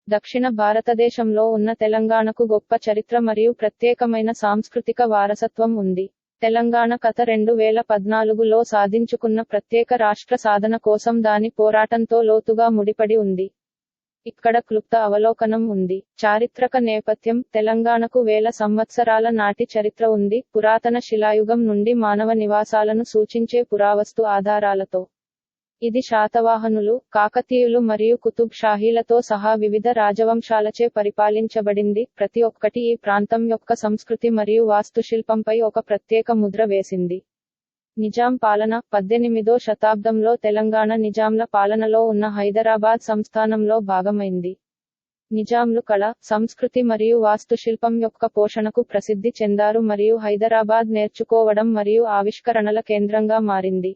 దక్షిణ భారతదేశంలో ఉన్న తెలంగాణకు గొప్ప చరిత్ర మరియు ప్రత్యేకమైన సాంస్కృతిక వారసత్వం ఉంది. తెలంగాణ గత 2014లో సాధించుకున్న ప్రత్యేక రాష్ట్ర సాధన కోసం దాని పోరాటంతో లోతుగా ముడిపడి ఉంది. ఇక్కడ క్లుప్త అవలోకనం ఉంది. చారిత్రక నేపథ్యం: తెలంగాణకు వేల సంవత్సరాల నాటి చరిత్ర ఉంది. పురాతన శిలాయుగం నుండి మానవ నివాసాలను సూచించే పురావస్తు ఆధారాలతో ఇది శాతవాహనులు, కాకతీయులు మరియు కుతుబ్ షాహీలతో సహా వివిధ రాజవంశాలచే పరిపాలించబడింది. ప్రతి ఒక్కటి ఈ ప్రాంతం యొక్క సంస్కృతి మరియు వాస్తుశిల్పంపై ఒక ప్రత్యేక ముద్ర వేసింది. నిజాం పాలన: 18వ శతాబ్దంలో తెలంగాణ నిజాంల పాలనలో ఉన్న హైదరాబాద్ సంస్థానంలో భాగమైంది. నిజాంలు కళ, సంస్కృతి మరియు వాస్తుశిల్పం యొక్క పోషణకు ప్రసిద్ధి చెందారు మరియు హైదరాబాద్ నేర్చుకోవడం మరియు ఆవిష్కరణల కేంద్రంగా మారింది.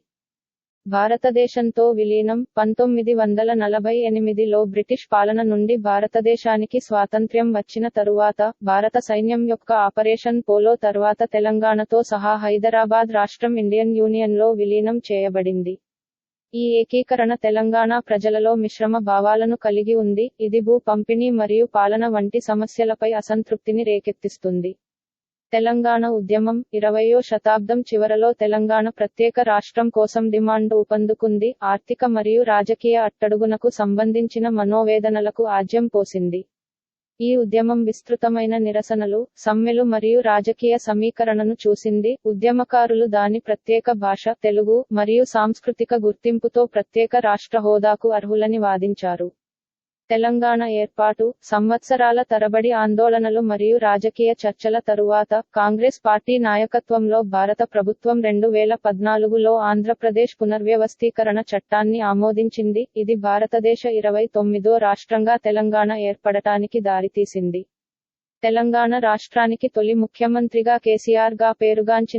భారతదేశంతో విలీనం: 1948లో బ్రిటిష్ పాలన నుండి భారతదేశానికి స్వాతంత్ర్యం వచ్చిన తరువాత, భారత సైన్యం యొక్క ఆపరేషన్ పోలో తర్వాత తెలంగాణతో సహా హైదరాబాద్ రాష్ట్రం ఇండియన్ యూనియన్లో విలీనం చేయబడింది. ఈ ఏకీకరణ తెలంగాణ ప్రజలలో మిశ్రమ భావాలను కలిగి ఉంది, ఇది భూ పంపిణీ మరియు పాలన వంటి సమస్యలపై అసంతృప్తిని రేకెత్తిస్తుంది. తెలంగాణ ఉద్యమం: 20వ శతాబ్దం చివరలో తెలంగాణ ప్రత్యేక రాష్ట్రం కోసం డిమాండ్ ఊపందుకుంది, ఆర్థిక మరియు రాజకీయ అట్టడుగునకు సంబంధించిన మనోవేదనలకు ఆజ్యం పోసింది. ఈ ఉద్యమం విస్తృతమైన నిరసనలు, సమ్మెలు మరియు రాజకీయ సమీకరణను చూసింది. ఉద్యమకారులు దాని ప్రత్యేక భాష, తెలుగు, మరియు సాంస్కృతిక గుర్తింపుతో ప్రత్యేక రాష్ట్ర హోదాకు అర్హులని వాదించారు. తెలంగాణ ఏర్పాటు: సంవత్సరాల తరబడి ఆందోళనలు మరియు రాజకీయ చర్చల తరువాత, కాంగ్రెస్ పార్టీ నాయకత్వంలో భారత ప్రభుత్వం 2014లో ఆంధ్రప్రదేశ్ పునర్వ్యవస్థీకరణ చట్టాన్ని ఆమోదించింది, ఇది భారతదేశ 29వ రాష్ట్రంగా తెలంగాణ ఏర్పడటానికి దారితీసింది. తెలంగాణ రాష్ట్రానికి తొలి ముఖ్యమంత్రిగా కేసీఆర్ గా పేరుగాంచిన